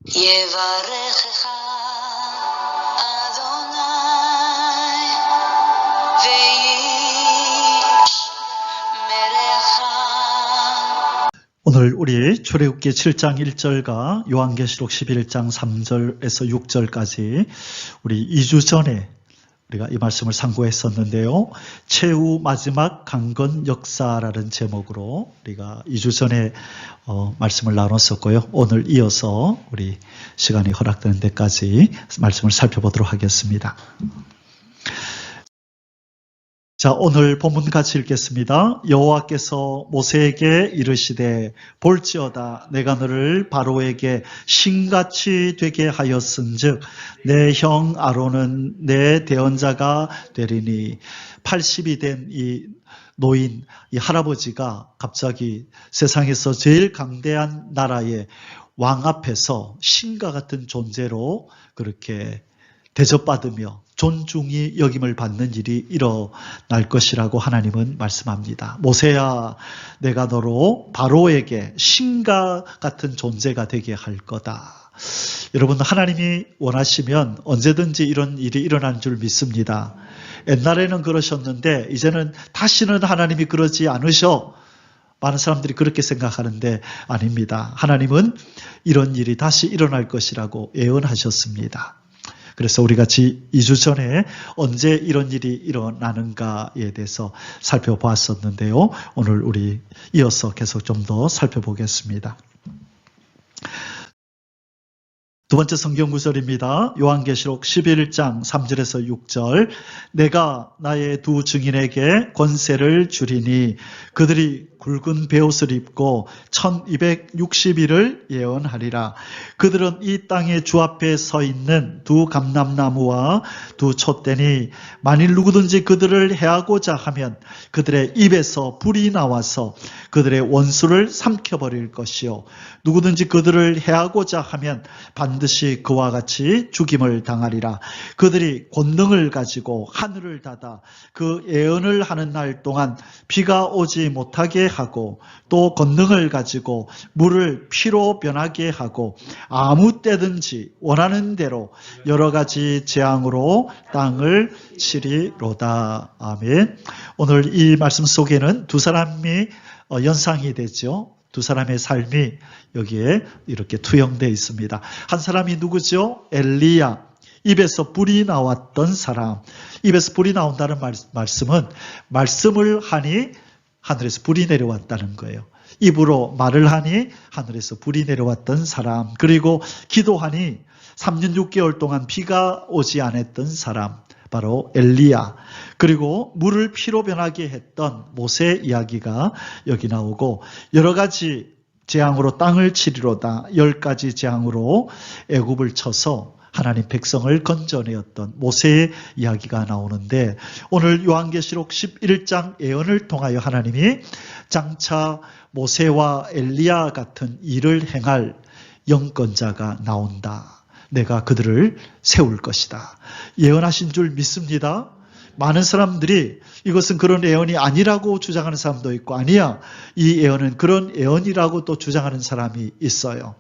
יברכך אדוני וישמרך. 오늘 우리 출애굽기 7장 1절과 요한계시록 11장 3절에서 6절까지 우리 2주 전에 우리가 이 말씀을 상고했었는데요. 최후 마지막 강건 역사라는 제목으로 우리가 2주 전에 말씀을 나눴었고요. 오늘 이어서 우리 시간이 허락되는 데까지 말씀을 살펴보도록 하겠습니다. 자, 오늘 본문 같이 읽겠습니다. 여호와께서 모세에게 이르시되 볼지어다 내가 너를 바로에게 신같이 되게 하였은즉 내 형 아론은 내 대언자가 되리니. 80이 된 이 노인, 이 할아버지가 갑자기 세상에서 제일 강대한 나라의 왕 앞에서 신과 같은 존재로 그렇게 대접받으며 존중이 여김을 받는 일이 일어날 것이라고 하나님은 말씀합니다. 모세야, 내가 너로 바로에게 신과 같은 존재가 되게 할 거다. 여러분, 하나님이 원하시면 언제든지 이런 일이 일어나는 줄 믿습니다. 옛날에는 그러셨는데 이제는 다시는 하나님이 그러지 않으셔. 많은 사람들이 그렇게 생각하는데 아닙니다. 하나님은 이런 일이 다시 일어날 것이라고 예언하셨습니다. 그래서 우리 같이 2주 전에 언제 이런 일이 일어나는가에 대해서 살펴보았었는데요. 오늘 우리 이어서 계속 좀 더 살펴보겠습니다. 두 번째 성경 구절입니다. 요한계시록 11장 3절에서 6절. 내가 나의 두 증인에게 권세를 주리니 그들이 굵은 베옷을 입고 1260일을 예언하리라. 그들은 이 땅의 주 앞에 서 있는 두 감람나무와 두 촛대니 만일 누구든지 그들을 해하고자 하면 그들의 입에서 불이 나와서 그들의 원수를 삼켜버릴 것이요 누구든지 그들을 해하고자 하면 반드시 그와 같이 죽임을 당하리라. 그들이 권능을 가지고 하늘을 닫아 그 예언을 하는 날 동안 비가 오지 못하게 하고 또 권능을 가지고 물을 피로 변하게 하고 아무 때든지 원하는 대로 여러 가지 재앙으로 땅을 치리로다. 아멘. 오늘 이 말씀 속에는 두 사람이 연상이 되죠. 두 사람의 삶이 여기에 이렇게 투영되어 있습니다. 한 사람이 누구죠? 엘리야. 입에서 불이 나왔던 사람. 입에서 불이 나온다는 말씀은 말씀을 하니 하늘에서 불이 내려왔다는 거예요. 입으로 말을 하니 하늘에서 불이 내려왔던 사람. 그리고 기도하니 3년 6개월 동안 비가 오지 않았던 사람. 바로 엘리야. 그리고 물을 피로 변하게 했던 모세 이야기가 여기 나오고 여러 가지 재앙으로 땅을 치리로다. 10가지 재앙으로 애굽을 쳐서 하나님 백성을 건져내었던 모세의 이야기가 나오는데 오늘 요한계시록 11장 예언을 통하여 하나님이 장차 모세와 엘리야 같은 일을 행할 영권자가 나온다. 내가 그들을 세울 것이다. 예언하신 줄 믿습니다. 많은 사람들이 이것은 그런 예언이 아니라고 주장하는 사람도 있고 아니야, 이 예언은 그런 예언이라고 또 주장하는 사람이 있어요.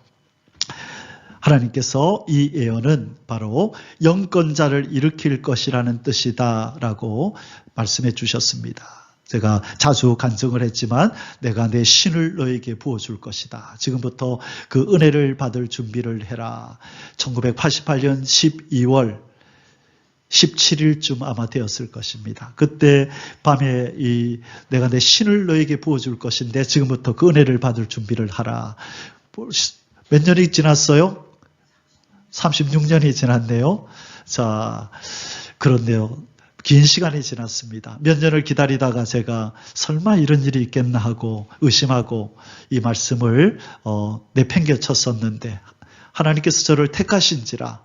하나님께서 이 예언은 바로 영권자를 일으킬 것이라는 뜻이다 라고 말씀해 주셨습니다. 제가 자주 간증을 했지만 내가 내 신을 너에게 부어줄 것이다. 지금부터 그 은혜를 받을 준비를 해라. 1988년 12월 17일쯤 아마 되었을 것입니다. 그때 밤에 내가 내 신을 너에게 부어줄 것인데 지금부터 그 은혜를 받을 준비를 하라. 몇 년이 지났어요? 36년이 지났네요. 자, 그런데요. 긴 시간이 지났습니다. 몇 년을 기다리다가 제가 설마 이런 일이 있겠나 하고 의심하고 이 말씀을 내팽개쳤었는데 하나님께서 저를 택하신지라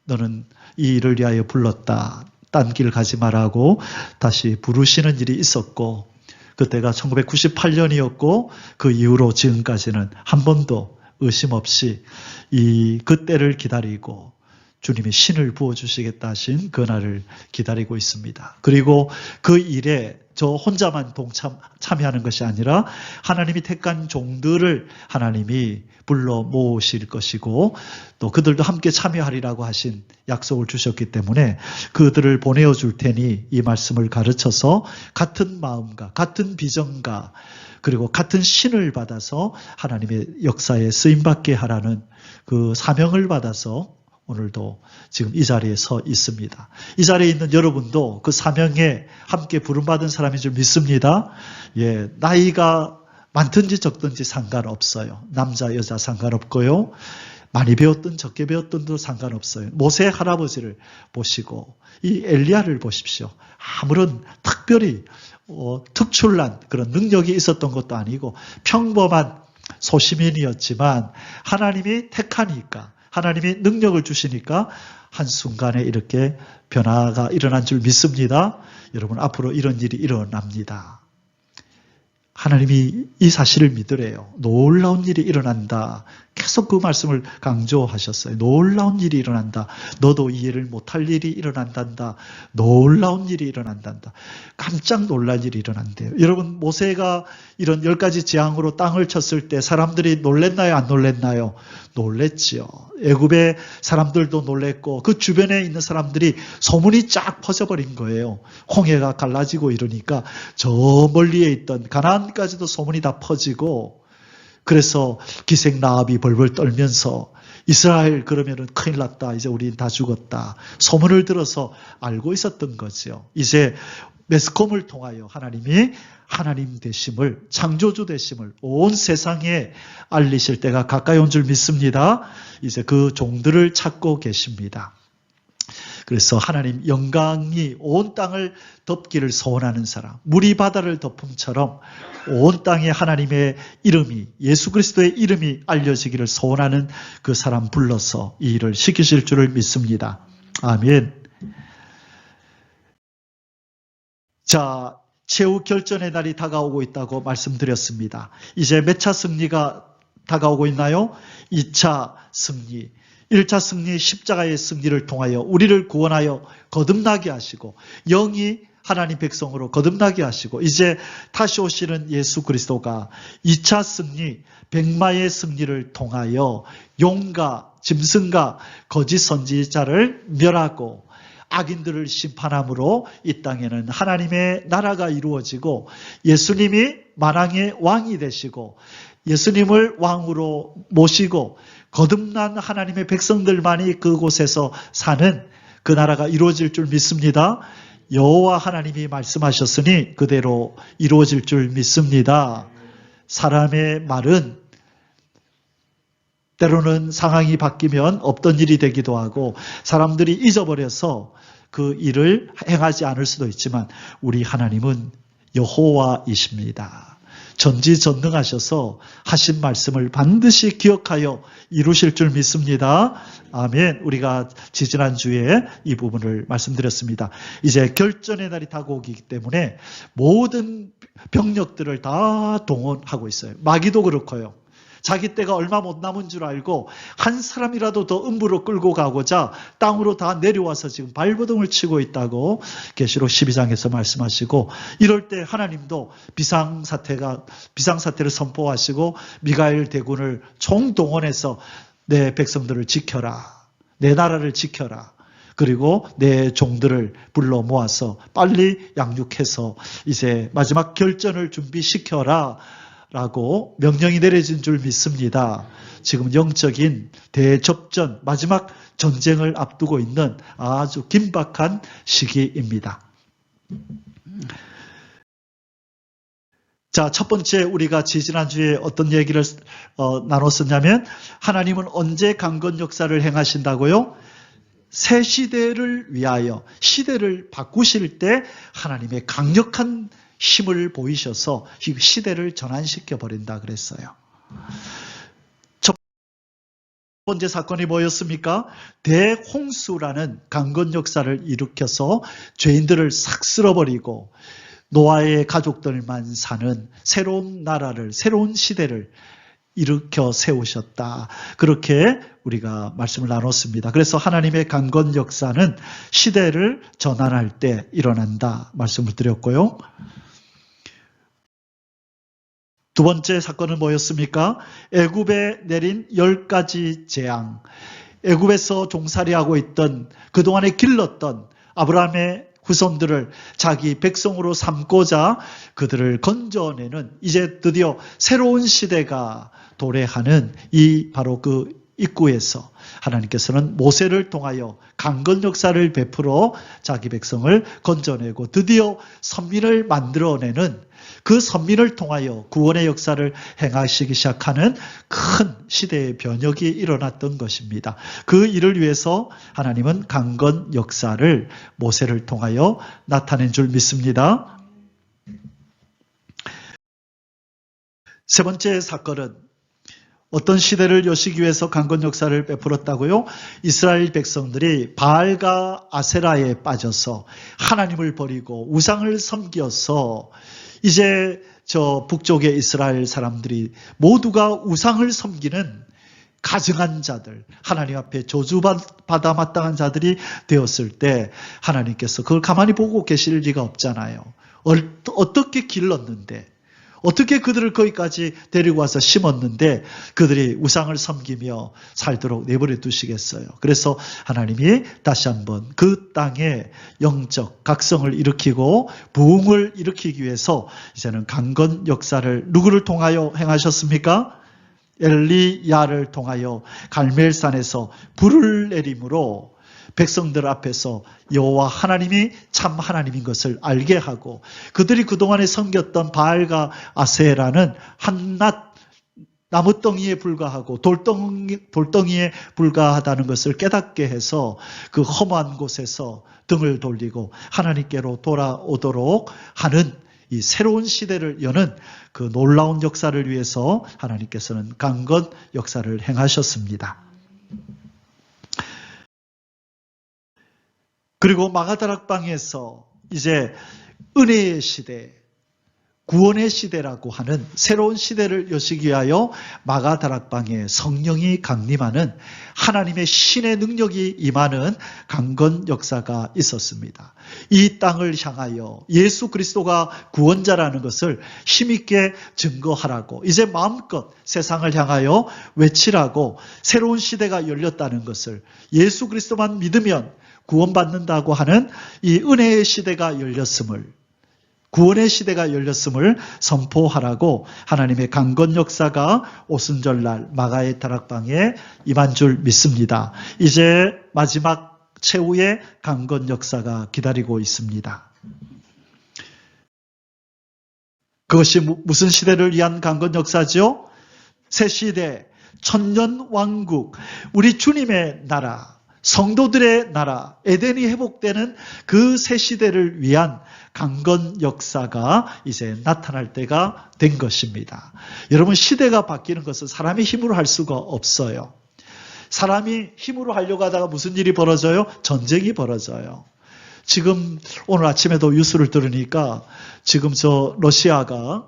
너는 이 일을 위하여 불렀다. 딴 길 가지 말라고 다시 부르시는 일이 있었고 그때가 1998년이었고 그 이후로 지금까지는 한 번도 의심 없이 그때를 기다리고 주님이 신을 부어주시겠다 하신 그날을 기다리고 있습니다. 그리고 그 일에 저 혼자만 참여하는 것이 아니라 하나님이 택한 종들을 하나님이 불러 모으실 것이고 또 그들도 함께 참여하리라고 하신 약속을 주셨기 때문에 그들을 보내어 줄 테니 이 말씀을 가르쳐서 같은 마음과 같은 비전과 그리고 같은 신을 받아서 하나님의 역사에 쓰임받게 하라는 그 사명을 받아서 오늘도 지금 이 자리에 서 있습니다. 이 자리에 있는 여러분도 그 사명에 함께 부름받은 사람인 줄 믿습니다. 예, 나이가 많든지 적든지 상관없어요. 남자, 여자 상관없고요. 많이 배웠든 적게 배웠든도 상관없어요. 모세 할아버지를 보시고 이 엘리야를 보십시오. 아무런 특별히 특출난 그런 능력이 있었던 것도 아니고 평범한 소시민이었지만 하나님이 택하니까 하나님이 능력을 주시니까 한순간에 이렇게 변화가 일어난 줄 믿습니다. 여러분 앞으로 이런 일이 일어납니다. 하나님이 이 사실을 믿으래요. 놀라운 일이 일어난다. 계속 그 말씀을 강조하셨어요. 놀라운 일이 일어난다. 너도 이해를 못할 일이 일어난단다. 놀라운 일이 일어난단다. 깜짝 놀랄 일이 일어난대요. 여러분 모세가 이런 10가지 재앙으로 땅을 쳤을 때 사람들이 놀랬나요? 안 놀랬나요? 놀랬지요. 애굽의 사람들도 놀랬고 그 주변에 있는 사람들이 소문이 쫙 퍼져버린 거예요. 홍해가 갈라지고 이러니까 저 멀리에 있던 가나안까지도 소문이 다 퍼지고 그래서 기생나합이 벌벌 떨면서 이스라엘 그러면은 큰일 났다. 이제 우린 다 죽었다. 소문을 들어서 알고 있었던 거죠. 이제 매스컴을 통하여 하나님이 하나님 되심을 창조주 되심을 온 세상에 알리실 때가 가까이 온 줄 믿습니다. 이제 그 종들을 찾고 계십니다. 그래서 하나님 영광이 온 땅을 덮기를 소원하는 사람, 물이 바다를 덮음처럼 온 땅에 하나님의 이름이 예수 그리스도의 이름이 알려지기를 소원하는 그 사람 불러서 이 일을 시키실 줄을 믿습니다. 아멘. 자, 최후 결전의 날이 다가오고 있다고 말씀드렸습니다. 이제 몇 차 승리가 다가오고 있나요? 2차 승리. 1차 승리 십자가의 승리를 통하여 우리를 구원하여 거듭나게 하시고 영이 하나님 백성으로 거듭나게 하시고 이제 다시 오시는 예수 그리스도가 2차 승리 백마의 승리를 통하여 용과 짐승과 거짓 선지자를 멸하고 악인들을 심판함으로 이 땅에는 하나님의 나라가 이루어지고 예수님이 만왕의 왕이 되시고 예수님을 왕으로 모시고 거듭난 하나님의 백성들만이 그곳에서 사는 그 나라가 이루어질 줄 믿습니다. 여호와 하나님이 말씀하셨으니 그대로 이루어질 줄 믿습니다. 사람의 말은 때로는 상황이 바뀌면 없던 일이 되기도 하고 사람들이 잊어버려서 그 일을 행하지 않을 수도 있지만 우리 하나님은 여호와이십니다. 전지전능하셔서 하신 말씀을 반드시 기억하여 이루실 줄 믿습니다. 아멘. 우리가 지지난주에 이 부분을 말씀드렸습니다. 이제 결전의 날이 다가오기 때문에 모든 병력들을 다 동원하고 있어요. 마귀도 그렇고요. 자기 때가 얼마 못 남은 줄 알고 한 사람이라도 더 음부로 끌고 가고자 땅으로 다 내려와서 지금 발버둥을 치고 있다고 계시록 12장에서 말씀하시고 이럴 때 하나님도 비상사태를 선포하시고 미가엘 대군을 총동원해서 내 백성들을 지켜라. 내 나라를 지켜라. 그리고 내 종들을 불러 모아서 빨리 양육해서 이제 마지막 결전을 준비시켜라. 라고 명령이 내려진 줄 믿습니다. 지금 영적인 대접전, 마지막 전쟁을 앞두고 있는 아주 긴박한 시기입니다. 자, 첫 번째 우리가 지지난주에 어떤 얘기를 나눴었냐면 하나님은 언제 강건 역사를 행하신다고요? 새 시대를 위하여 시대를 바꾸실 때 하나님의 강력한 힘을 보이셔서 이 시대를 전환시켜 버린다 그랬어요. 첫 번째 사건이 뭐였습니까? 대홍수라는 강건 역사를 일으켜서 죄인들을 싹 쓸어버리고 노아의 가족들만 사는 새로운 나라를, 새로운 시대를 일으켜 세우셨다. 그렇게 우리가 말씀을 나눴습니다. 그래서 하나님의 강건 역사는 시대를 전환할 때 일어난다 말씀을 드렸고요. 두 번째 사건은 뭐였습니까? 애굽에 내린 10가지 재앙. 애굽에서 종살이하고 있던 그동안에 길렀던 아브라함의 후손들을 자기 백성으로 삼고자 그들을 건져내는 이제 드디어 새로운 시대가 도래하는 이 바로 그 입구에서 하나님께서는 모세를 통하여 강건 역사를 베풀어 자기 백성을 건져내고 드디어 선민을 만들어내는 그 선민을 통하여 구원의 역사를 행하시기 시작하는 큰 시대의 변혁이 일어났던 것입니다. 그 일을 위해서 하나님은 강건 역사를 모세를 통하여 나타낸 줄 믿습니다. 세 번째 사건은 어떤 시대를 여시기 위해서 강건 역사를 베풀었다고요? 이스라엘 백성들이 바알과 아세라에 빠져서 하나님을 버리고 우상을 섬겨서 이제 저 북쪽의 이스라엘 사람들이 모두가 우상을 섬기는 가증한 자들, 하나님 앞에 저주받아 마땅한 자들이 되었을 때 하나님께서 그걸 가만히 보고 계실 리가 없잖아요. 어떻게 길렀는데, 어떻게 그들을 거기까지 데리고 와서 심었는데 그들이 우상을 섬기며 살도록 내버려 두시겠어요. 그래서 하나님이 다시 한번 그 땅에 영적 각성을 일으키고 부흥을 일으키기 위해서 이제는 강건 역사를 누구를 통하여 행하셨습니까? 엘리야를 통하여 갈멜산에서 불을 내림으로 백성들 앞에서 여호와 하나님이 참 하나님인 것을 알게 하고 그들이 그동안에 섬겼던 바알과 아세라는 한낱 나무덩이에 불과하고 돌덩이에 불과하다는 것을 깨닫게 해서 그 험한 곳에서 등을 돌리고 하나님께로 돌아오도록 하는 이 새로운 시대를 여는 그 놀라운 역사를 위해서 하나님께서는 강건 역사를 행하셨습니다. 그리고 마가다락방에서 이제 은혜의 시대, 구원의 시대라고 하는 새로운 시대를 여시기 위하여 마가다락방에 성령이 강림하는 하나님의 신의 능력이 임하는 강건 역사가 있었습니다. 이 땅을 향하여 예수 그리스도가 구원자라는 것을 힘있게 증거하라고 이제 마음껏 세상을 향하여 외치라고 새로운 시대가 열렸다는 것을 예수 그리스도만 믿으면 구원받는다고 하는 이 은혜의 시대가 열렸음을 구원의 시대가 열렸음을 선포하라고 하나님의 강건 역사가 오순절날 마가의 다락방에 임한 줄 믿습니다. 이제 마지막 최후의 강건 역사가 기다리고 있습니다. 그것이 무슨 시대를 위한 강건 역사죠? 새 시대, 천년왕국, 우리 주님의 나라, 성도들의 나라, 에덴이 회복되는 그 새 시대를 위한 강건 역사가 이제 나타날 때가 된 것입니다. 여러분, 시대가 바뀌는 것은 사람의 힘으로 할 수가 없어요. 사람이 힘으로 하려고 하다가 무슨 일이 벌어져요? 전쟁이 벌어져요. 지금 오늘 아침에도 뉴스를 들으니까 지금 저 러시아가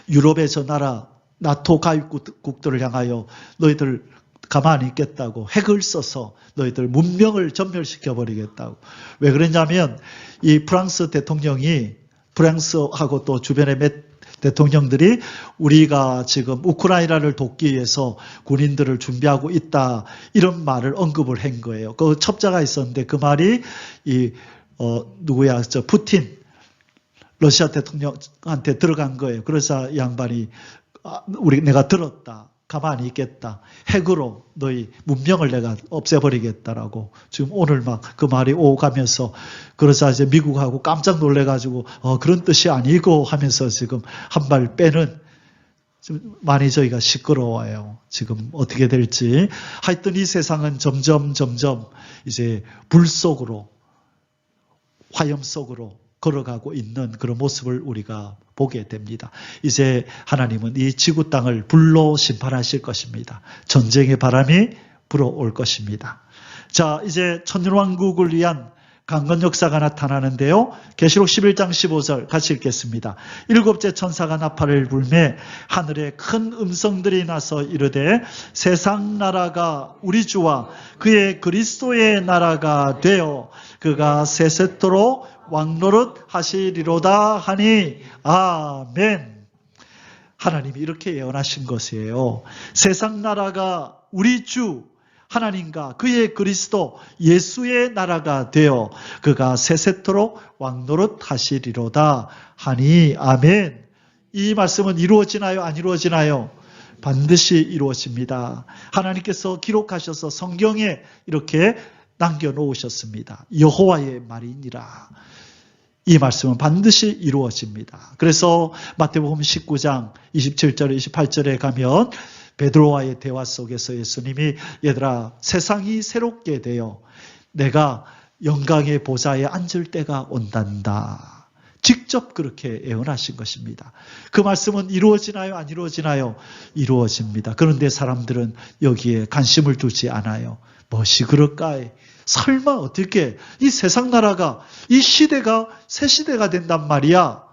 유럽의 저 나라 나토 가입국들을 향하여 너희들 가만히 있겠다고 핵을 써서 너희들 문명을 전멸시켜 버리겠다고. 왜 그러냐면 이 프랑스 대통령이 프랑스하고 또 주변의 몇 대통령들이 우리가 지금 우크라이나를 돕기 위해서 군인들을 준비하고 있다 이런 말을 언급을 한 거예요. 그 첩자가 있었는데 그 말이 누구야 저 푸틴 러시아 대통령한테 들어간 거예요. 그래서 이 양반이 내가 들었다. 가만히 있겠다. 핵으로 너희 문명을 내가 없애버리겠다라고 지금 오늘 막 그 말이 오가면서 그러자 이제 미국하고 깜짝 놀래가지고 그런 뜻이 아니고 하면서 지금 한 발 빼는 좀 많이 저희가 시끄러워요. 지금 어떻게 될지. 하여튼 이 세상은 점점 이제 불 속으로 화염 속으로 걸어가고 있는 그런 모습을 우리가 보게 됩니다. 이제 하나님은 이 지구 땅을 불로 심판하실 것입니다. 전쟁의 바람이 불어올 것입니다. 자, 이제 천년왕국을 위한 강건 역사가 나타나는데요. 계시록 11장 15절 같이 읽겠습니다. 일곱째 천사가 나팔을 불매 하늘에 큰 음성들이 나서 이르되 세상 나라가 우리 주와 그의 그리스도의 나라가 되어 그가 세세토록 왕노릇 하시리로다 하니 아멘. 하나님이 이렇게 예언하신 것이에요. 세상 나라가 우리 주 하나님과 그의 그리스도 예수의 나라가 되어 그가 세세토록 왕노릇 하시리로다 하니 아멘. 이 말씀은 이루어지나요? 안 이루어지나요? 반드시 이루어집니다. 하나님께서 기록하셔서 성경에 이렇게 남겨놓으셨습니다. 여호와의 말이니라. 이 말씀은 반드시 이루어집니다. 그래서 마태복음 19장 27절 28절에 가면 베드로와의 대화 속에서 예수님이 얘들아 세상이 새롭게 되어 내가 영광의 보좌에 앉을 때가 온단다. 직접 그렇게 예언하신 것입니다. 그 말씀은 이루어지나요? 안 이루어지나요? 이루어집니다. 그런데 사람들은 여기에 관심을 두지 않아요. 무엇이 그럴까요? 설마 어떻게 이 세상 나라가 이 시대가 새 시대가 된단 말이야.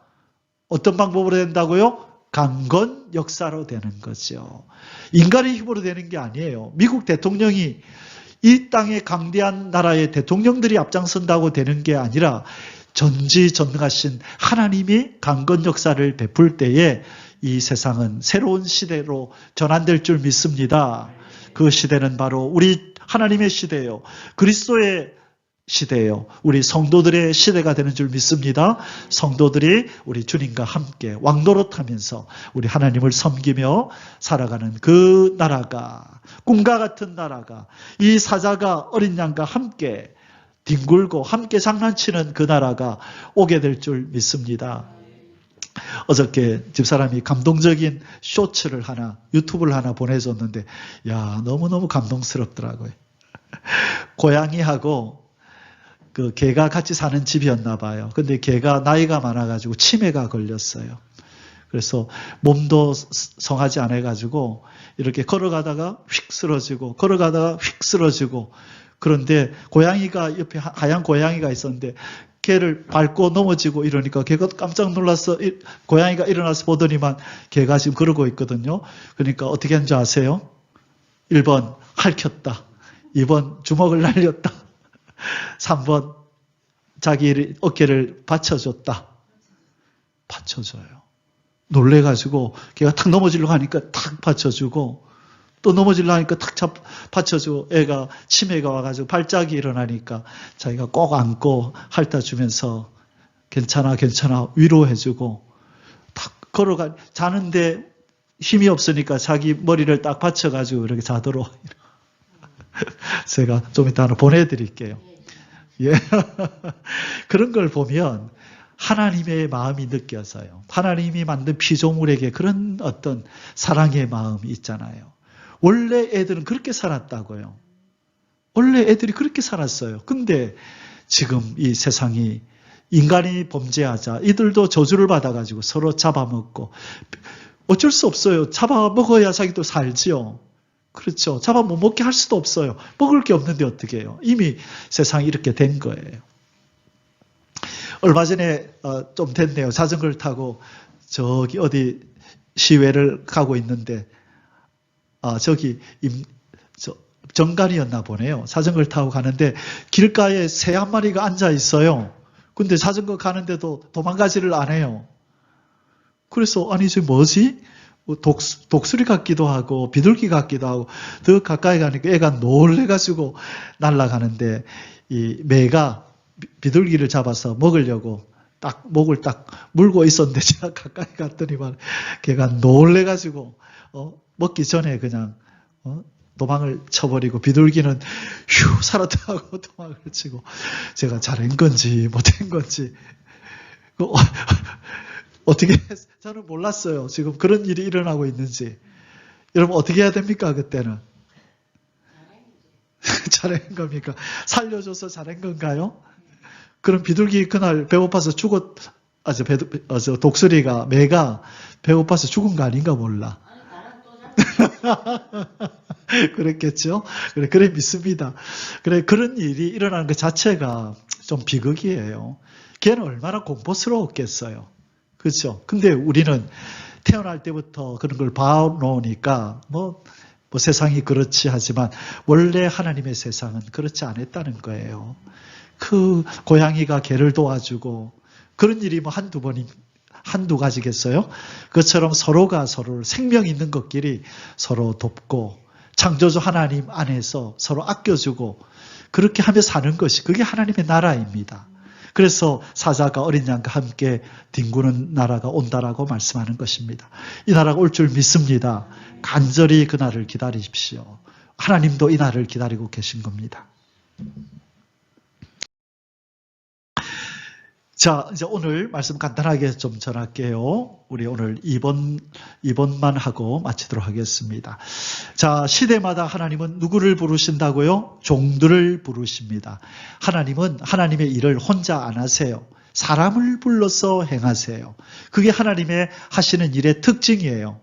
어떤 방법으로 된다고요? 강건 역사로 되는 거죠. 인간의 힘으로 되는 게 아니에요. 미국 대통령이 이 땅의 강대한 나라의 대통령들이 앞장선다고 되는 게 아니라 전지전능하신 하나님이 강건 역사를 베풀 때에 이 세상은 새로운 시대로 전환될 줄 믿습니다. 그 시대는 바로 우리 하나님의 시대예요. 그리스도의 시대예요. 우리 성도들의 시대가 되는 줄 믿습니다. 성도들이 우리 주님과 함께 왕노릇하면서 우리 하나님을 섬기며 살아가는 그 나라가, 꿈과 같은 나라가, 이 사자가 어린 양과 함께 뒹굴고 함께 장난치는 그 나라가 오게 될 줄 믿습니다. 어저께 집사람이 감동적인 쇼츠를 하나, 유튜브를 하나 보내줬는데 야, 너무너무 감동스럽더라고요. 고양이하고 그 개가 같이 사는 집이었나 봐요. 근데 개가 나이가 많아가지고 치매가 걸렸어요. 그래서 몸도 성하지 않아가지고 이렇게 걸어가다가 휙 쓰러지고 걸어가다가 휙 쓰러지고 그런데 고양이가 옆에 하얀 고양이가 있었는데 개를 밟고 넘어지고 이러니까 개가 깜짝 놀라서 고양이가 일어나서 보더니만 개가 지금 그러고 있거든요. 그러니까 어떻게 하는지 아세요? 1번 핥혔다. 2번 주먹을 날렸다. 3번 자기 어깨를 받쳐줬다. 받쳐줘요. 놀래가지고 걔가 탁 넘어지려고 하니까 탁 받쳐주고 또 넘어지려고 하니까 탁 받쳐주고 애가 치매가 와가지고 발작이 일어나니까 자기가 꼭 안고 핥아주면서 괜찮아 괜찮아 위로해주고 탁 걸어가 자는데 힘이 없으니까 자기 머리를 딱 받쳐가지고 이렇게 자도록 제가 좀 이따 하나 보내드릴게요. 예. 그런 걸 보면 하나님의 마음이 느껴져요. 하나님이 만든 피조물에게 그런 어떤 사랑의 마음이 있잖아요. 원래 애들은 그렇게 살았다고요. 원래 애들이 그렇게 살았어요. 근데 지금 이 세상이 인간이 범죄하자 이들도 저주를 받아가지고 서로 잡아먹고 어쩔 수 없어요. 잡아먹어야 자기도 살지요. 그렇죠. 잡아 못 먹게 할 수도 없어요. 먹을 게 없는데 어떻게 해요. 이미 세상이 이렇게 된 거예요. 얼마 전에 좀 됐네요. 자전거를 타고 저기 어디 시외를 가고 있는데 저기 정갈이었나 보네요. 자전거를 타고 가는데 길가에 새 한 마리가 앉아 있어요. 근데 자전거 가는데도 도망가지를 안 해요. 그래서 아니 저 뭐지? 독수리 같기도 하고 비둘기 같기도 하고 더 가까이 가니까 애가 놀래가지고 날아가는데 이 매가 비둘기를 잡아서 먹으려고 딱 목을 딱 물고 있었는데 제가 가까이 갔더니만 걔가 놀래가지고 먹기 전에 그냥 도망을 쳐버리고 비둘기는 휴 살았다고 도망을 치고 제가 잘한 건지 못한 건지 어떻게 저는 몰랐어요. 지금 그런 일이 일어나고 있는지. 여러분 어떻게 해야 됩니까? 그때는 잘한 겁니까? 살려줘서 잘한 건가요? 그럼 비둘기 그날 배고파서 독수리가 매가 배고파서 죽은 거 아닌가 몰라. 그랬겠죠? 그래 믿습니다. 그래 그런 일이 일어나는 것 자체가 좀 비극이에요. 걔는 얼마나 공포스러웠겠어요. 그렇죠? 근데 우리는 태어날 때부터 그런 걸 봐놓으니까 뭐 세상이 그렇지 하지만 원래 하나님의 세상은 그렇지 않았다는 거예요. 그 고양이가 개를 도와주고 그런 일이 뭐 한두 가지겠어요? 그것처럼 서로가 서로를 생명 있는 것끼리 서로 돕고 창조주 하나님 안에서 서로 아껴주고 그렇게 하며 사는 것이 그게 하나님의 나라입니다. 그래서 사자가 어린 양과 함께 뒹구는 나라가 온다라고 말씀하는 것입니다. 이 나라가 올 줄 믿습니다. 간절히 그 날을 기다리십시오. 하나님도 이 날을 기다리고 계신 겁니다. 자, 이제 오늘 말씀 간단하게 좀 전할게요. 우리 오늘 2번만 하고 마치도록 하겠습니다. 자, 시대마다 하나님은 누구를 부르신다고요? 종들을 부르십니다. 하나님은 하나님의 일을 혼자 안 하세요. 사람을 불러서 행하세요. 그게 하나님의 하시는 일의 특징이에요.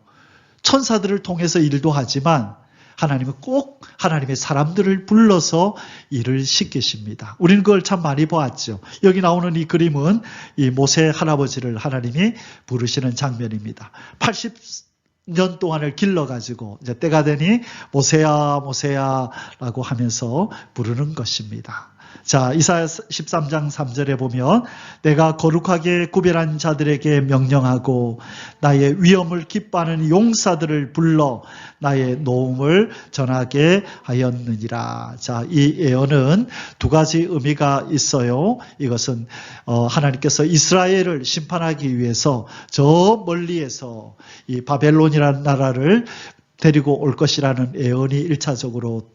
천사들을 통해서 일도 하지만 하나님은 꼭 하나님의 사람들을 불러서 일을 시키십니다. 우리는 그걸 참 많이 보았죠. 여기 나오는 이 그림은 이 모세 할아버지를 하나님이 부르시는 장면입니다. 80년 동안을 길러가지고 이제 때가 되니 모세야 모세야라고 하면서 부르는 것입니다. 자, 이사야 13장 3절에 보면 내가 거룩하게 구별한 자들에게 명령하고 나의 위엄을 기뻐하는 용사들을 불러 나의 노음을 전하게 하였느니라. 자, 이 예언은 두 가지 의미가 있어요. 이것은 하나님께서 이스라엘을 심판하기 위해서 저 멀리에서 이 바벨론이라는 나라를 데리고 올 것이라는 예언이 1차적으로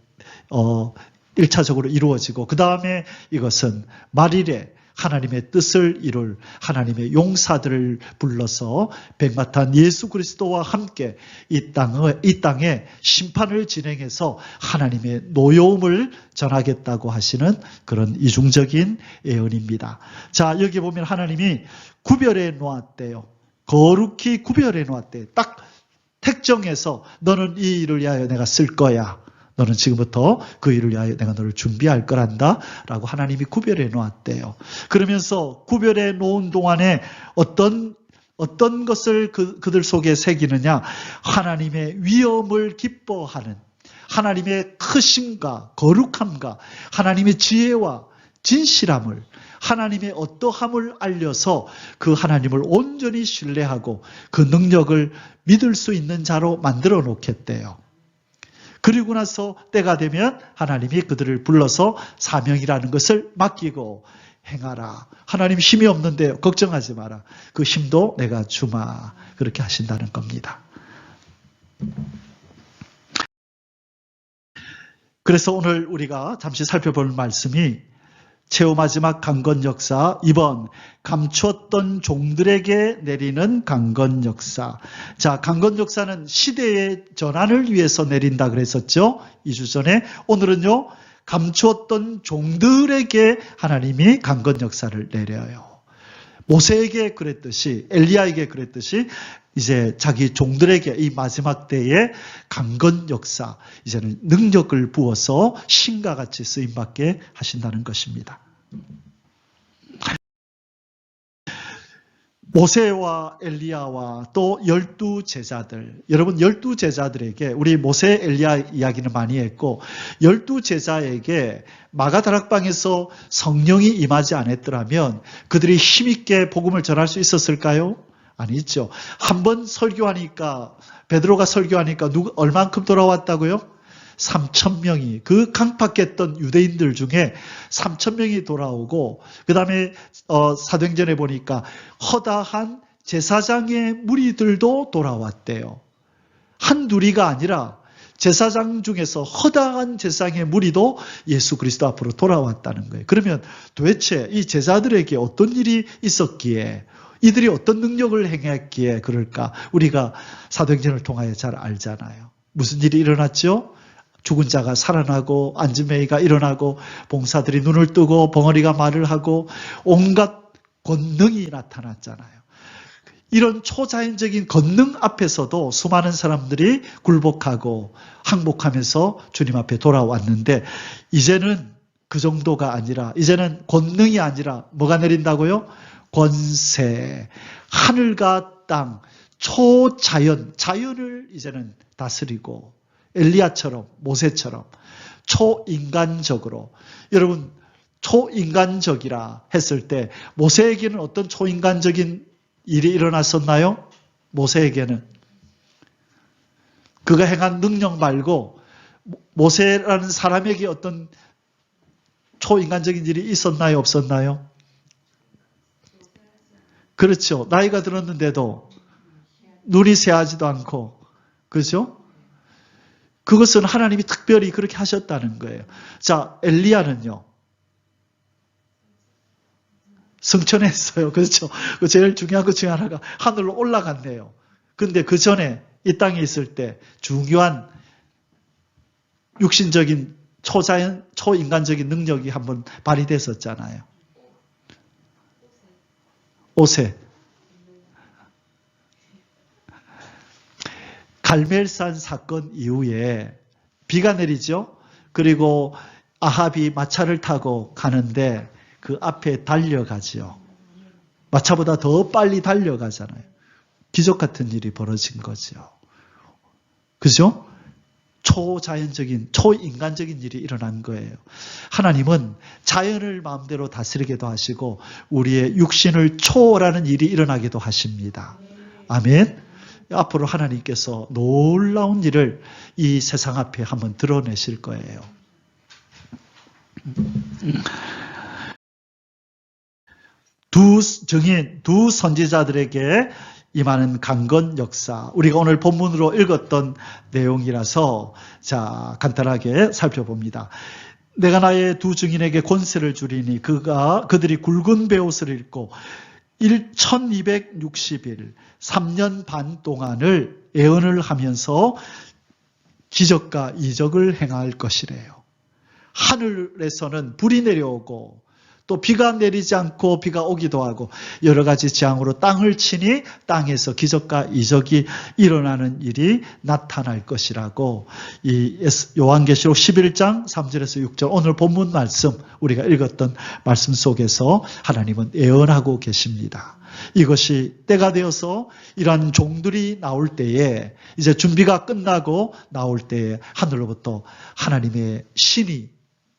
이루어지고 그 다음에 이것은 말일에 하나님의 뜻을 이룰 하나님의 용사들을 불러서 백마탄 예수 그리스도와 함께 이 땅에 심판을 진행해서 하나님의 노여움을 전하겠다고 하시는 그런 이중적인 예언입니다. 자, 여기 보면 하나님이 구별해 놓았대요. 거룩히 구별해 놓았대요. 딱 택정해서 너는 이 일을 위하여 내가 쓸 거야. 너는 지금부터 그 일을 위하여 내가 너를 준비할 거란다 라고 하나님이 구별해 놓았대요. 그러면서 구별해 놓은 동안에 어떤 것을 그들 속에 새기느냐, 하나님의 위엄을 기뻐하는 하나님의 크심과 거룩함과 하나님의 지혜와 진실함을 하나님의 어떠함을 알려서 그 하나님을 온전히 신뢰하고 그 능력을 믿을 수 있는 자로 만들어 놓겠대요. 그리고 나서 때가 되면 하나님이 그들을 불러서 사명이라는 것을 맡기고 행하라. 하나님 힘이 없는데 걱정하지 마라. 그 힘도 내가 주마. 그렇게 하신다는 겁니다. 그래서 오늘 우리가 잠시 살펴볼 말씀이 최후 마지막 강건 역사 2번 감추었던 종들에게 내리는 강건 역사. 자, 강건 역사는 시대의 전환을 위해서 내린다 그랬었죠. 2주 전에. 오늘은요. 감추었던 종들에게 하나님이 강건 역사를 내려요. 모세에게 그랬듯이 엘리야에게 그랬듯이 이제 자기 종들에게 이 마지막 때에 강건 역사, 이제는 능력을 부어서 신과 같이 쓰임받게 하신다는 것입니다. 모세와 엘리야와 또 12제자들, 여러분 12제자들에게 우리 모세 엘리야 이야기는 많이 했고 12제자에게 마가다락방에서 성령이 임하지 않았더라면 그들이 힘있게 복음을 전할 수 있었을까요? 아니죠. 한번 설교하니까 베드로가 설교하니까 얼만큼 돌아왔다고요? 3,000명이 그 강팍했던 유대인들 중에 3,000명이 돌아오고 그 다음에 사도행전에 보니까 허다한 제사장의 무리들도 돌아왔대요. 한둘이가 아니라 제사장 중에서 허다한 제사장의 무리도 예수 그리스도 앞으로 돌아왔다는 거예요. 그러면 도대체 이 제자들에게 어떤 일이 있었기에 이들이 어떤 능력을 행했기에 그럴까? 우리가 사도행전을 통하여 잘 알잖아요. 무슨 일이 일어났죠? 죽은 자가 살아나고 안진뱅이가 일어나고 봉사들이 눈을 뜨고 벙어리가 말을 하고 온갖 권능이 나타났잖아요. 이런 초자연적인 권능 앞에서도 수많은 사람들이 굴복하고 항복하면서 주님 앞에 돌아왔는데 이제는 그 정도가 아니라 이제는 권능이 아니라 뭐가 내린다고요? 권세. 하늘과 땅, 초자연, 자연을 이제는 다스리고 엘리야처럼 모세처럼 초인간적으로. 여러분, 초인간적이라 했을 때 모세에게는 어떤 초인간적인 일이 일어났었나요? 모세에게는 그가 행한 능력 말고 모세라는 사람에게 어떤 초인간적인 일이 있었나요? 없었나요? 그렇죠. 나이가 들었는데도 눈이 새하지도 않고, 그렇죠? 그것은 하나님이 특별히 그렇게 하셨다는 거예요. 자, 엘리야는요. 승천했어요. 그렇죠? 제일 중요한 것 중에 하나가 하늘로 올라갔네요. 근데 그 전에 이 땅에 있을 때 중요한 육신적인 초자연, 초인간적인 능력이 한번 발휘됐었잖아요. 오세. 갈멜산 사건 이후에 비가 내리죠. 그리고 아합이 마차를 타고 가는데 그 앞에 달려가지요. 마차보다 더 빨리 달려가잖아요. 기적 같은 일이 벌어진 거죠. 그죠? 초자연적인, 초인간적인 일이 일어난 거예요. 하나님은 자연을 마음대로 다스리기도 하시고 우리의 육신을 초월하는 일이 일어나기도 하십니다. 아멘. 앞으로 하나님께서 놀라운 일을 이 세상 앞에 한번 드러내실 거예요. 두 증인, 두 선지자들에게 임하는 강건 역사. 우리가 오늘 본문으로 읽었던 내용이라서 자, 간단하게 살펴봅니다. 내가 나의 두 증인에게 권세를 주리니 그들이 굵은 베옷을 입고 1260일, 3년 반 동안을 예언을 하면서 기적과 이적을 행할 것이래요. 하늘에서는 불이 내려오고 또 비가 내리지 않고 비가 오기도 하고 여러 가지 재앙으로 땅을 치니 땅에서 기적과 이적이 일어나는 일이 나타날 것이라고 이 요한계시록 11장 3절에서 6절 오늘 본문 말씀 우리가 읽었던 말씀 속에서 하나님은 예언하고 계십니다. 이것이 때가 되어서 이러한 종들이 나올 때에 이제 준비가 끝나고 나올 때에 하늘로부터 하나님의 신이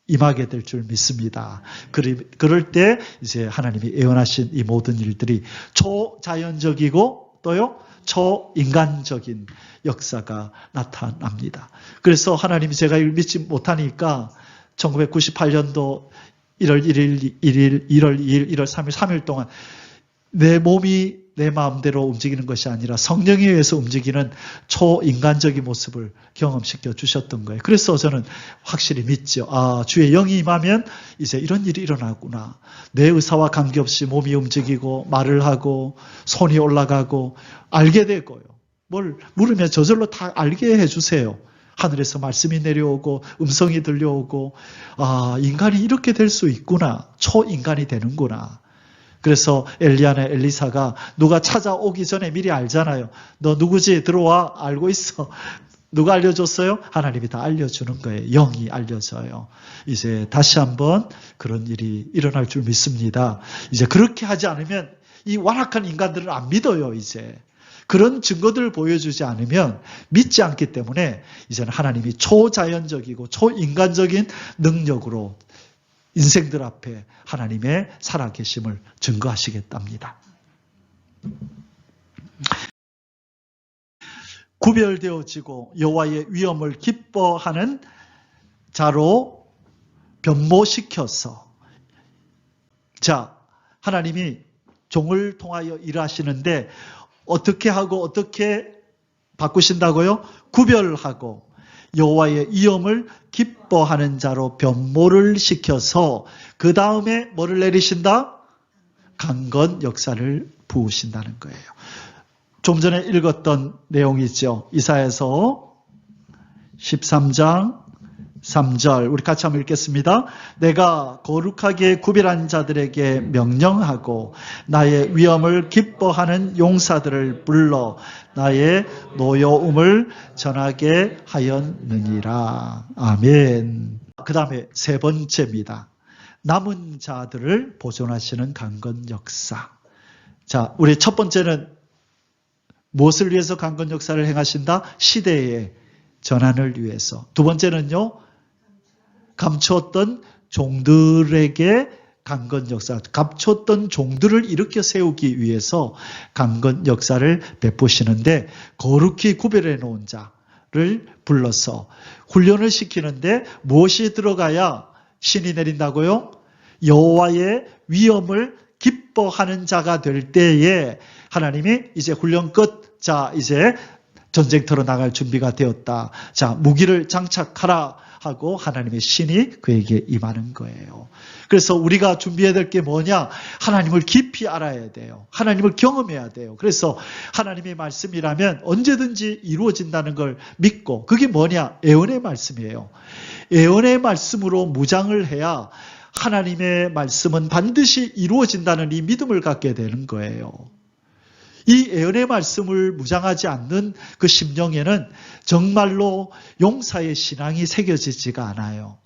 임하게 될 줄 믿습니다. 그럴 때 이제 하나님이 예언하신 이 모든 일들이 초자연적이고 또요 초인간적인 역사가 나타납니다. 그래서 하나님이 제가 이걸 믿지 못하니까 1998년도 1월 1일, 1월 2일, 1월 3일, 3일 동안 내 몸이 내 마음대로 움직이는 것이 아니라 성령에 의해서 움직이는 초인간적인 모습을 경험시켜 주셨던 거예요. 그래서 저는 확실히 믿죠. 아, 주의 영이 임하면 이제 이런 일이 일어나구나. 내 의사와 관계없이 몸이 움직이고 말을 하고 손이 올라가고 알게 되고요. 뭘 물으면 저절로 다 알게 해주세요. 하늘에서 말씀이 내려오고 음성이 들려오고 아, 인간이 이렇게 될 수 있구나. 초인간이 되는구나. 그래서 엘리야나 엘리사가 누가 찾아오기 전에 미리 알잖아요. 너 누구지? 들어와. 알고 있어. 누가 알려줬어요? 하나님이 다 알려주는 거예요. 영이 알려줘요. 이제 다시 한번 그런 일이 일어날 줄 믿습니다. 이제 그렇게 하지 않으면 이 완악한 인간들은 안 믿어요. 이제 그런 증거들을 보여주지 않으면 믿지 않기 때문에 이제는 하나님이 초자연적이고 초인간적인 능력으로 인생들 앞에 하나님의 살아계심을 증거하시겠답니다. 구별되어지고 여호와의 위엄을 기뻐하는 자로 변모시켜서 자, 하나님이 종을 통하여 일하시는데 어떻게 하고 어떻게 바꾸신다고요? 구별하고 여호와의 위엄을 기뻐하는 자로 변모를 시켜서 그 다음에 뭐를 내리신다? 강건 역사를 부으신다는 거예요. 좀 전에 읽었던 내용이 있죠. 이사야서 13장 3절 우리 같이 한번 읽겠습니다. 내가 거룩하게 구별한 자들에게 명령하고 나의 위엄을 기뻐하는 용사들을 불러 나의 노여움을 전하게 하였느니라. 아멘. 그 다음에 세 번째입니다. 남은 자들을 보존하시는 강건 역사. 자, 우리 첫 번째는 무엇을 위해서 강건 역사를 행하신다? 시대의 전환을 위해서. 두 번째는요, 감추었던 종들에게 강건 역사, 감췄던 종들을 일으켜 세우기 위해서 강건 역사를 베푸시는데, 거룩히 구별해 놓은 자를 불러서 훈련을 시키는데 무엇이 들어가야 신이 내린다고요? 여호와의 위엄을 기뻐하는 자가 될 때에 하나님이 이제 훈련 끝, 자 이제 전쟁터로 나갈 준비가 되었다. 자, 무기를 장착하라 하고 하나님의 신이 그에게 임하는 거예요. 그래서 우리가 준비해야 될 게 뭐냐? 하나님을 깊이 알아야 돼요. 하나님을 경험해야 돼요. 그래서 하나님의 말씀이라면 언제든지 이루어진다는 걸 믿고, 그게 뭐냐? 애언의 말씀이에요. 애언의 말씀으로 무장을 해야 하나님의 말씀은 반드시 이루어진다는 이 믿음을 갖게 되는 거예요. 이 애언의 말씀을 무장하지 않는 그 심령에는 정말로 용사의 신앙이 새겨지지가 않아요.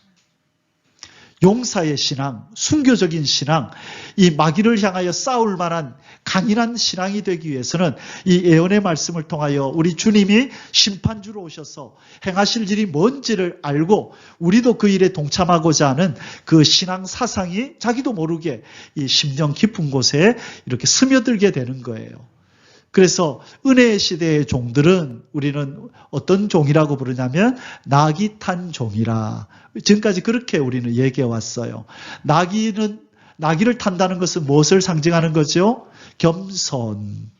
용사의 신앙, 순교적인 신앙, 이 마귀를 향하여 싸울 만한 강인한 신앙이 되기 위해서는 이 애언의 말씀을 통하여 우리 주님이 심판주로 오셔서 행하실 일이 뭔지를 알고 우리도 그 일에 동참하고자 하는 그 신앙 사상이 자기도 모르게 이 심령 깊은 곳에 이렇게 스며들게 되는 거예요. 그래서 은혜의 시대의 종들은 우리는 어떤 종이라고 부르냐면 나귀 탄 종이라. 지금까지 그렇게 우리는 얘기해 왔어요. 나귀를 탄다는 것은 무엇을 상징하는 거죠? 겸손.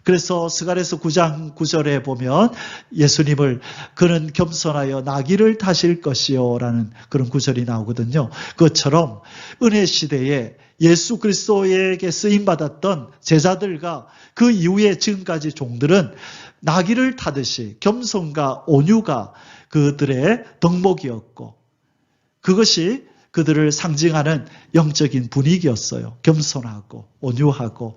그래서 스가랴서 9장 9절에 보면 예수님을 그는 겸손하여 나귀를 타실 것이요 라는 그런 구절이 나오거든요. 그것처럼 은혜 시대에 예수 그리스도에게 쓰임받았던 제자들과 그 이후에 지금까지 종들은 나귀를 타듯이 겸손과 온유가 그들의 덕목이었고, 그것이 그들을 상징하는 영적인 분위기였어요. 겸손하고 온유하고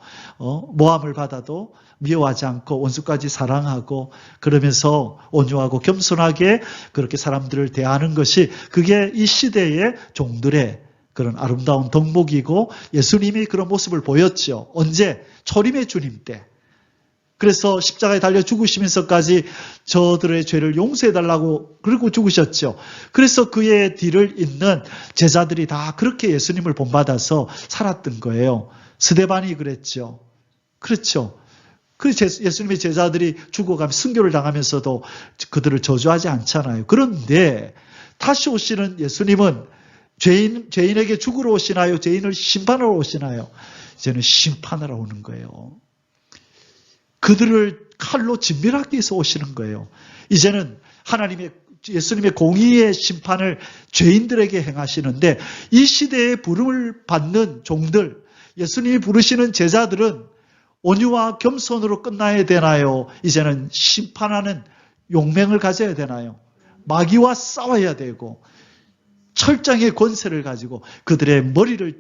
모함을 받아도 미워하지 않고 원수까지 사랑하고, 그러면서 온유하고 겸손하게 그렇게 사람들을 대하는 것이, 그게 이 시대의 종들의 그런 아름다운 덕목이고, 예수님이 그런 모습을 보였죠. 언제? 초림의 주님 때. 그래서 십자가에 달려 죽으시면서까지 저들의 죄를 용서해달라고 그러고 죽으셨죠. 그래서 그의 뒤를 잇는 제자들이 다 그렇게 예수님을 본받아서 살았던 거예요. 스데반이 그랬죠. 그렇죠. 예수님의 제자들이 죽어가며 순교를 당하면서도 그들을 저주하지 않잖아요. 그런데 다시 오시는 예수님은 죄인에게 죽으러 오시나요? 죄인을 심판하러 오시나요? 이제는 심판하러 오는 거예요. 그들을 칼로 진멸하기 위해서 오시는 거예요. 이제는 예수님의 공의의 심판을 죄인들에게 행하시는데, 이 시대에 부름을 받는 종들, 예수님이 부르시는 제자들은 온유와 겸손으로 끝나야 되나요? 이제는 심판하는 용맹을 가져야 되나요? 마귀와 싸워야 되고 철장의 권세를 가지고 그들의 머리를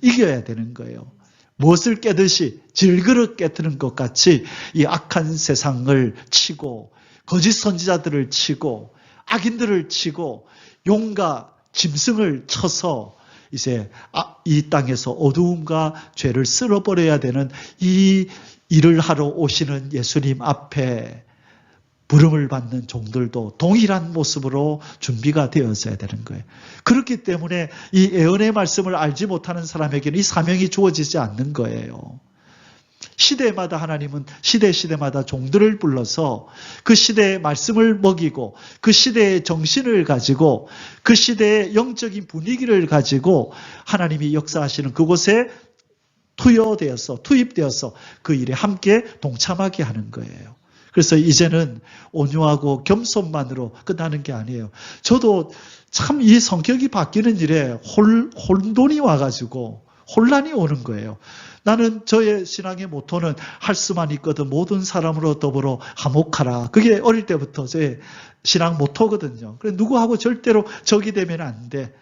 이겨야 되는 거예요. 무엇을 깨듯이 질그릇 깨트는 것 같이 이 악한 세상을 치고, 거짓 선지자들을 치고, 악인들을 치고, 용과 짐승을 쳐서 이제 이 땅에서 어두움과 죄를 쓸어버려야 되는 이 일을 하러 오시는 예수님 앞에 부름을 받는 종들도 동일한 모습으로 준비가 되어져야 되는 거예요. 그렇기 때문에 이 애언의 말씀을 알지 못하는 사람에게는 이 사명이 주어지지 않는 거예요. 시대마다 하나님은 시대마다 종들을 불러서 그 시대의 말씀을 먹이고, 그 시대의 정신을 가지고, 그 시대의 영적인 분위기를 가지고 하나님이 역사하시는 그곳에 투입되어서 그 일에 함께 동참하게 하는 거예요. 그래서 이제는 온유하고 겸손만으로 끝나는 게 아니에요. 저도 참 이 성격이 바뀌는 일에 혼돈이 와가지고 혼란이 오는 거예요. 나는 저의 신앙의 모토는 할 수만 있거든 모든 사람으로 더불어 화목하라. 그게 어릴 때부터 제 신앙 모토거든요. 그래서 누구하고 절대로 적이 되면 안 돼.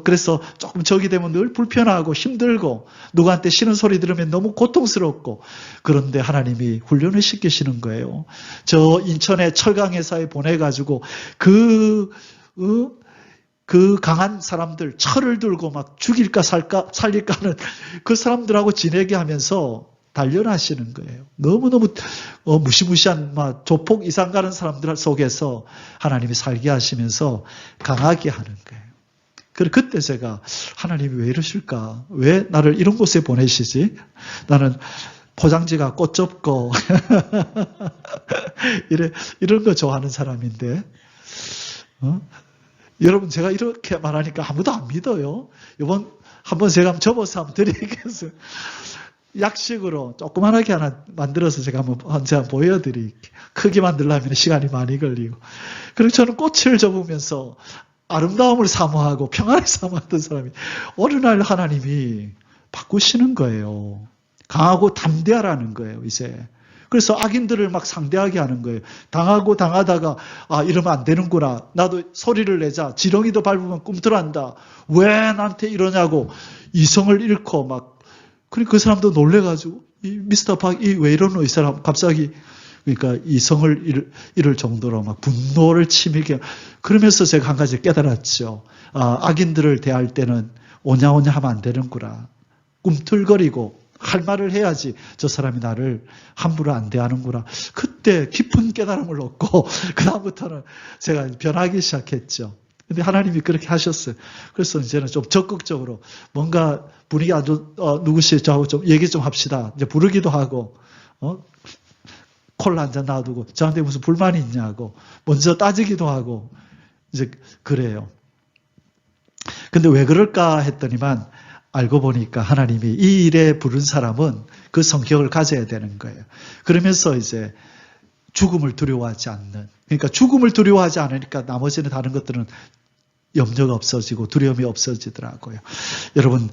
그래서 조금 적이 되면 늘 불편하고 힘들고, 누구한테 싫은 소리 들으면 너무 고통스럽고, 그런데 하나님이 훈련을 시키시는 거예요. 저 인천의 철강회사에 보내가지고 그 강한 사람들, 철을 들고 막 죽일까 살릴까 하는 그 사람들하고 지내게 하면서 단련하시는 거예요. 너무너무 무시무시한 막 조폭 이상 가는 사람들 속에서 하나님이 살게 하시면서 강하게 하는 거예요. 그때 제가 하나님이 왜 이러실까? 왜 나를 이런 곳에 보내시지? 나는 포장지가 꽃 접고 이런 거 좋아하는 사람인데 여러분 제가 이렇게 말하니까 아무도 안 믿어요. 이번 한번 제가 접어서 한번 드리겠어요. 약식으로 조그만하게 하나 만들어서 제가 한번 보여드릴게요. 크게 만들려면 시간이 많이 걸리고. 그리고 저는 꽃을 접으면서 아름다움을 사모하고 평안을 사모하던 사람이 어느 날 하나님이 바꾸시는 거예요. 강하고 담대하라는 거예요, 이제. 그래서 악인들을 막 상대하게 하는 거예요. 당하다가 이러면 안 되는구나. 나도 소리를 내자. 지렁이도 밟으면 꿈틀한다. 왜 나한테 이러냐고 이성을 잃고 막 그러니까 그 사람도 놀래가지고 미스터 박이 왜 이러노 이 사람 갑자기 그러니까 이성을 잃을 정도로 막 분노를 치밀게 그러면서 제가 한 가지 깨달았죠. 악인들을 대할 때는 오냐오냐 하면 안 되는구나. 꿈틀거리고 할 말을 해야지 저 사람이 나를 함부로 안 대하는구나. 그때 깊은 깨달음을 얻고 그다음부터는 제가 변하기 시작했죠. 근데 하나님이 그렇게 하셨어요. 그래서 이제는 좀 적극적으로 뭔가 분위기 아주 누구시 저하고 좀 얘기 좀 합시다. 이제 부르기도 하고 콜라 한잔 놔두고 저한테 무슨 불만이 있냐고 먼저 따지기도 하고 이제 그래요. 근데 왜 그럴까 했더니만 알고 보니까 하나님이 이 일에 부른 사람은 그 성격을 가져야 되는 거예요. 그러면서 이제 죽음을 두려워하지 않는. 그러니까 죽음을 두려워하지 않으니까 나머지는 다른 것들은 염려가 없어지고 두려움이 없어지더라고요. 여러분,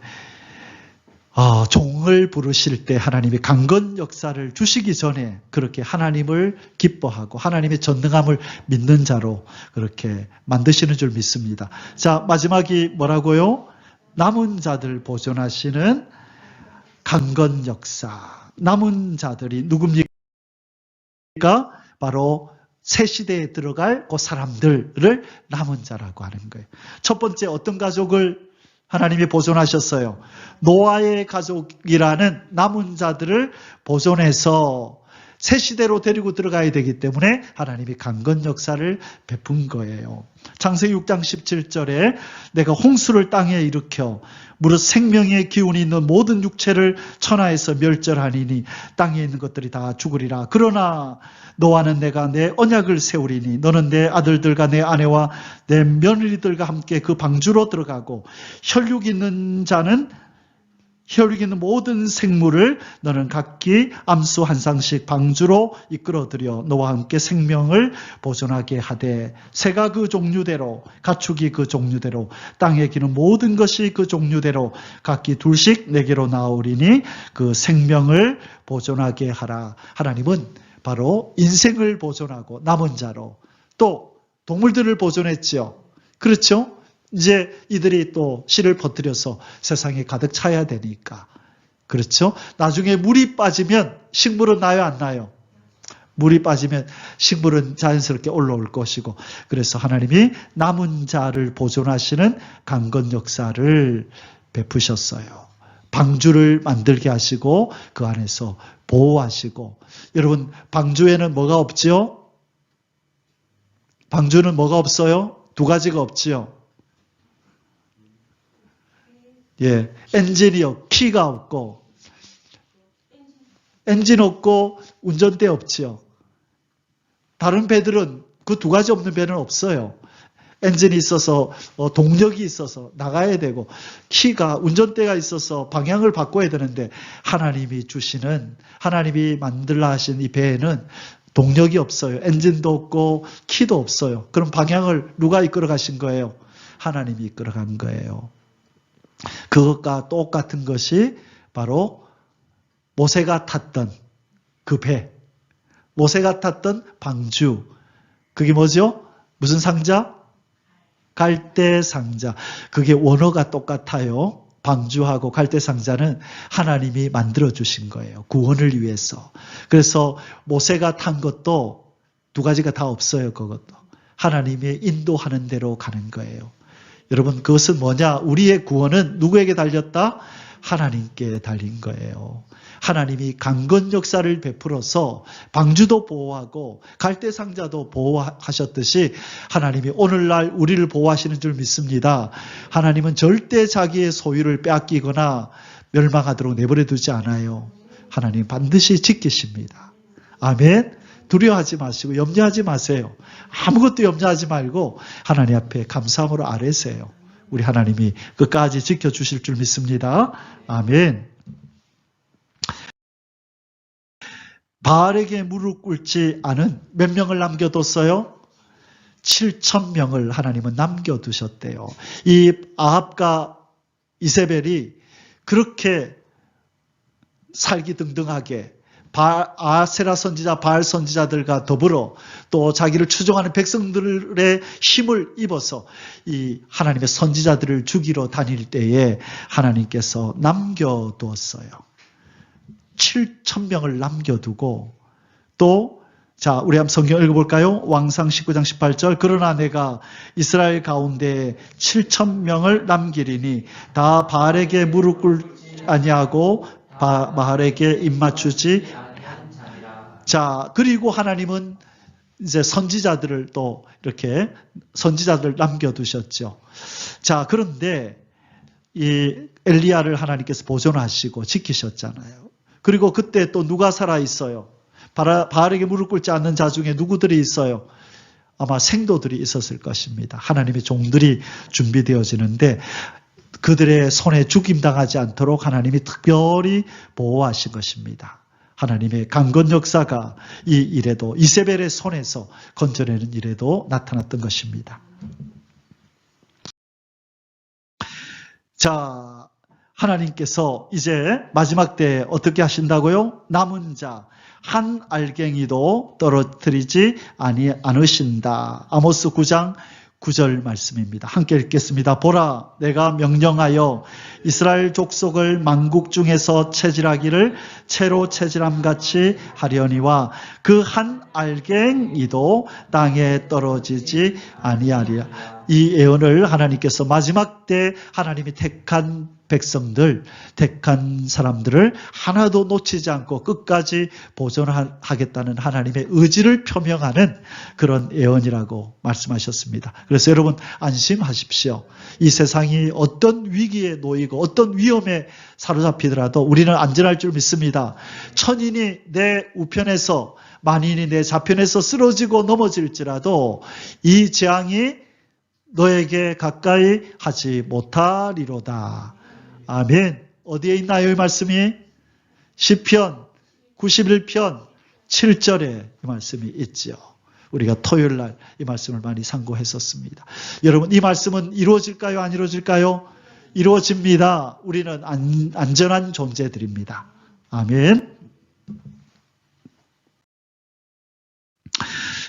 종을 부르실 때 하나님이 강건 역사를 주시기 전에 그렇게 하나님을 기뻐하고 하나님의 전능함을 믿는 자로 그렇게 만드시는 줄 믿습니다. 자, 마지막이 뭐라고요? 남은 자들 보존하시는 강건 역사. 남은 자들이 누굽니까? 바로 새 시대에 들어갈 그 사람들을 남은 자라고 하는 거예요. 첫 번째 어떤 가족을 하나님이 보존하셨어요? 노아의 가족이라는 남은 자들을 보존해서 새 시대로 데리고 들어가야 되기 때문에 하나님이 강건 역사를 베푼 거예요. 창세기 6장 17절에 내가 홍수를 땅에 일으켜 무릇 생명의 기운이 있는 모든 육체를 천하에서 멸절하니니 땅에 있는 것들이 다 죽으리라. 그러나 노아는 내가 내 언약을 세우리니 너는 내 아들들과 내 아내와 내 며느리들과 함께 그 방주로 들어가고 혈육 있는 모든 생물을 너는 각기 암수 한 쌍씩 방주로 이끌어들여 너와 함께 생명을 보존하게 하되 새가 그 종류대로 가축이 그 종류대로 땅에 기는 모든 것이 그 종류대로 각기 둘씩 내게로 나오리니 그 생명을 보존하게 하라. 하나님은 바로 인생을 보존하고 남은 자로 또 동물들을 보존했죠. 그렇죠? 이제 이들이 또 씨를 퍼뜨려서 세상에 가득 차야 되니까. 그렇죠? 나중에 물이 빠지면 식물은 나요, 안 나요? 물이 빠지면 식물은 자연스럽게 올라올 것이고. 그래서 하나님이 남은 자를 보존하시는 강건 역사를 베푸셨어요. 방주를 만들게 하시고 그 안에서 보호하시고. 여러분, 방주에는 뭐가 없죠? 방주는 뭐가 없어요? 두 가지가 없지요. 예, 엔진이요. 키가 없고, 엔진 없고, 운전대 없지요. 다른 배들은 그 두 가지 없는 배는 없어요. 엔진이 있어서, 동력이 있어서 나가야 되고, 키가, 운전대가 있어서 방향을 바꿔야 되는데, 하나님이 만들라 하신 이 배에는 동력이 없어요. 엔진도 없고, 키도 없어요. 그럼 방향을 누가 이끌어 가신 거예요? 하나님이 이끌어 간 거예요. 그것과 똑같은 것이 바로 모세가 탔던 그 배, 모세가 탔던 방주. 그게 뭐죠? 무슨 상자? 갈대 상자. 그게 원어가 똑같아요. 방주하고 갈대 상자는 하나님이 만들어주신 거예요. 구원을 위해서. 그래서 모세가 탄 것도 두 가지가 다 없어요. 그것도. 하나님이 인도하는 대로 가는 거예요. 여러분, 그것은 뭐냐? 우리의 구원은 누구에게 달렸다? 하나님께 달린 거예요. 하나님이 강건 역사를 베풀어서 방주도 보호하고 갈대상자도 보호하셨듯이 하나님이 오늘날 우리를 보호하시는 줄 믿습니다. 하나님은 절대 자기의 소유를 빼앗기거나 멸망하도록 내버려 두지 않아요. 하나님 반드시 지키십니다. 아멘. 두려워하지 마시고 염려하지 마세요. 아무것도 염려하지 말고 하나님 앞에 감사함으로 아뢰세요. 우리 하나님이 끝까지 지켜주실 줄 믿습니다. 아멘. 바알에게 무릎 꿇지 않은 몇 명을 남겨뒀어요? 7,000명을 하나님은 남겨두셨대요. 이 아합과 이세벨이 그렇게 살기등등하게 아세라 선지자, 바알 선지자들과 더불어 또 자기를 추종하는 백성들의 힘을 입어서 이 하나님의 선지자들을 죽이러 다닐 때에 하나님께서 남겨두었어요. 7,000명을 남겨두고 또 자, 우리 한번 성경 읽어볼까요? 왕상 19장 18절. 그러나 내가 이스라엘 가운데 7,000명을 남기리니 다 바알에게 무릎 꿇지 아니하고 바알에게 입맞추지. 자, 그리고 하나님은 이제 선지자들을 또 이렇게 선지자들을 남겨두셨죠. 자, 그런데 이 엘리야를 하나님께서 보존하시고 지키셨잖아요. 그리고 그때 또 누가 살아있어요? 바알에게 무릎 꿇지 않는 자 중에 누구들이 있어요? 아마 생도들이 있었을 것입니다. 하나님의 종들이 준비되어지는데 그들의 손에 죽임당하지 않도록 하나님이 특별히 보호하신 것입니다. 하나님의 강건 역사가 이 일에도 이세벨의 손에서 건져내는 일에도 나타났던 것입니다. 자, 하나님께서 이제 마지막 때에 어떻게 하신다고요? 남은 자 한 알갱이도 떨어뜨리지 않으신다. 아모스 9장 9절 말씀입니다. 함께 읽겠습니다. 보라, 내가 명령하여 이스라엘 족속을 만국 중에서 체질하기를 채로 체질함같이 하려니와 그 한 알갱이도 땅에 떨어지지 아니하리라. 이 예언을 하나님께서 마지막 때 하나님이 택한 백성들, 택한 사람들을 하나도 놓치지 않고 끝까지 보존하겠다는 하나님의 의지를 표명하는 그런 예언이라고 말씀하셨습니다. 그래서 여러분 안심하십시오. 이 세상이 어떤 위기에 놓이고 어떤 위험에 사로잡히더라도 우리는 안전할 줄 믿습니다. 천인이 내 우편에서 만인이 내 좌편에서 쓰러지고 넘어질지라도 이 재앙이 너에게 가까이 하지 못하리로다. 아멘. 어디에 있나요, 이 말씀이? 시편 91편 7절에 이 말씀이 있죠. 우리가 토요일 날 이 말씀을 많이 상고했었습니다. 여러분, 이 말씀은 이루어질까요, 안 이루어질까요? 이루어집니다. 우리는 안전한 존재들입니다. 아멘.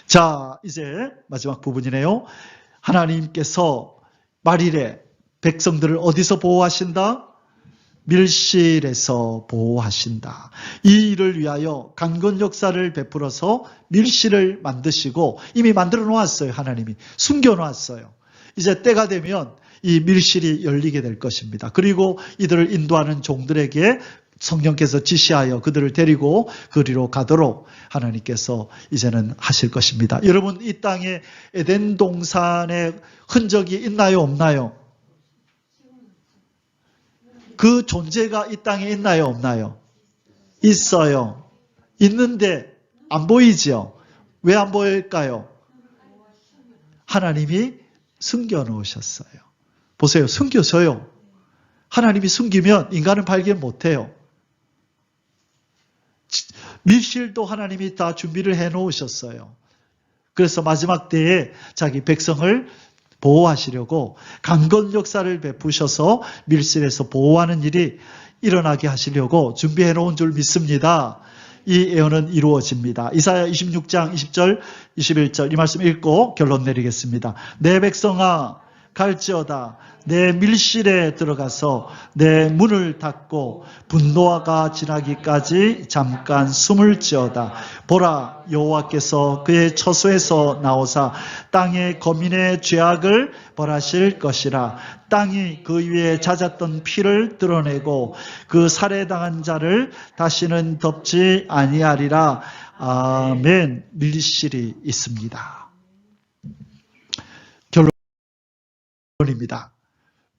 자, 이제 마지막 부분이네요. 하나님께서 말일에 백성들을 어디서 보호하신다? 밀실에서 보호하신다. 이 일을 위하여 강건 역사를 베풀어서 밀실을 만드시고 이미 만들어 놓았어요. 하나님이 숨겨 놓았어요. 이제 때가 되면 이 밀실이 열리게 될 것입니다. 그리고 이들을 인도하는 종들에게 성령께서 지시하여 그들을 데리고 그리로 가도록 하나님께서 이제는 하실 것입니다. 여러분, 이 땅에 에덴 동산의 흔적이 있나요, 없나요? 그 존재가 이 땅에 있나요, 없나요? 있어요. 있는데 안 보이죠? 왜 안 보일까요? 하나님이 숨겨 놓으셨어요. 보세요. 숨겨져요. 하나님이 숨기면 인간은 발견 못해요. 밀실도 하나님이 다 준비를 해 놓으셨어요. 그래서 마지막 때에 자기 백성을 보호하시려고 강건 역사를 베푸셔서 밀실에서 보호하는 일이 일어나게 하시려고 준비해 놓은 줄 믿습니다. 이 예언은 이루어집니다. 이사야 26장 20절, 21절 이 말씀 읽고 결론 내리겠습니다. 내 백성아, 갈지어다. 내 밀실에 들어가서 내 문을 닫고 분노가 지나기까지 잠깐 숨을 지어다. 보라, 여호와께서 그의 처소에서 나오사 땅의 거민의 죄악을 벌하실 것이라. 땅이 그 위에 잦았던 피를 드러내고 그 살해당한 자를 다시는 덮지 아니하리라. 아멘. 밀실이 있습니다. 결론입니다.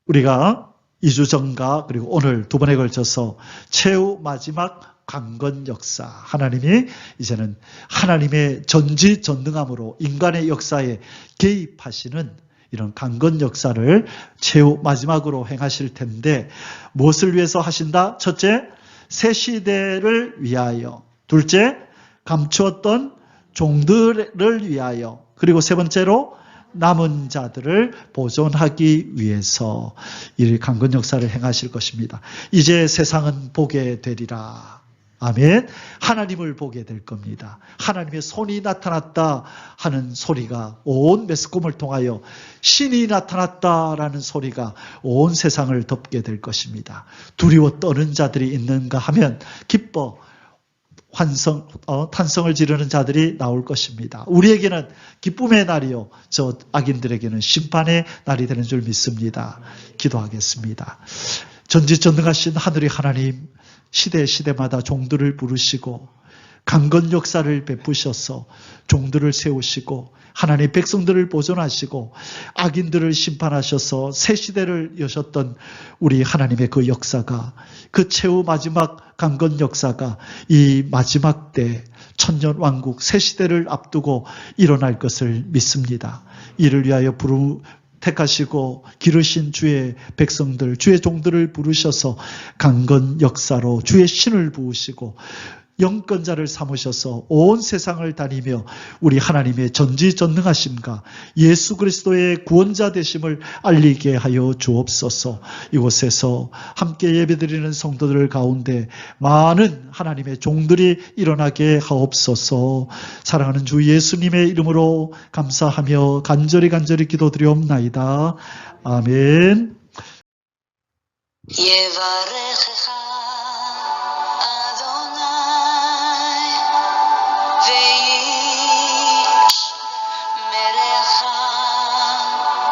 우리가 2주 전과 그리고 오늘 두 번에 걸쳐서 최후 마지막 강건 역사, 하나님이 이제는 하나님의 전지전능함으로 인간의 역사에 개입하시는 이런 강건 역사를 최후 마지막으로 행하실 텐데 무엇을 위해서 하신다? 첫째, 새 시대를 위하여. 둘째, 감추었던 종들을 위하여. 그리고 세 번째로 남은 자들을 보존하기 위해서 이 강건 역사를 행하실 것입니다. 이제 세상은 보게 되리라. 아멘. 하나님을 보게 될 겁니다. 하나님의 손이 나타났다 하는 소리가 온 매스컴을 통하여 신이 나타났다라는 소리가 온 세상을 덮게 될 것입니다. 두려워 떠는 자들이 있는가 하면 기뻐 탄성을 지르는 자들이 나올 것입니다. 우리에게는 기쁨의 날이요, 저 악인들에게는 심판의 날이 되는 줄 믿습니다. 기도하겠습니다. 전지전능하신 하늘의 하나님, 시대마다 종들을 부르시고 강건 역사를 베푸셔서 종들을 세우시고 하나님의 백성들을 보존하시고 악인들을 심판하셔서 새 시대를 여셨던 우리 하나님의 그 역사가, 그 최후 마지막 강건 역사가 이 마지막 때 천년왕국 새 시대를 앞두고 일어날 것을 믿습니다. 이를 위하여 택하시고 기르신 주의 백성들, 주의 종들을 부르셔서 강건 역사로 주의 신을 부으시고 영권자를 삼으셔서 온 세상을 다니며 우리 하나님의 전지전능하심과 예수 그리스도의 구원자 되심을 알리게 하여 주옵소서. 이곳에서 함께 예배드리는 성도들 가운데 많은 하나님의 종들이 일어나게 하옵소서. 사랑하는 주 예수님의 이름으로 감사하며 간절히 기도드리옵나이다. 아멘. יברך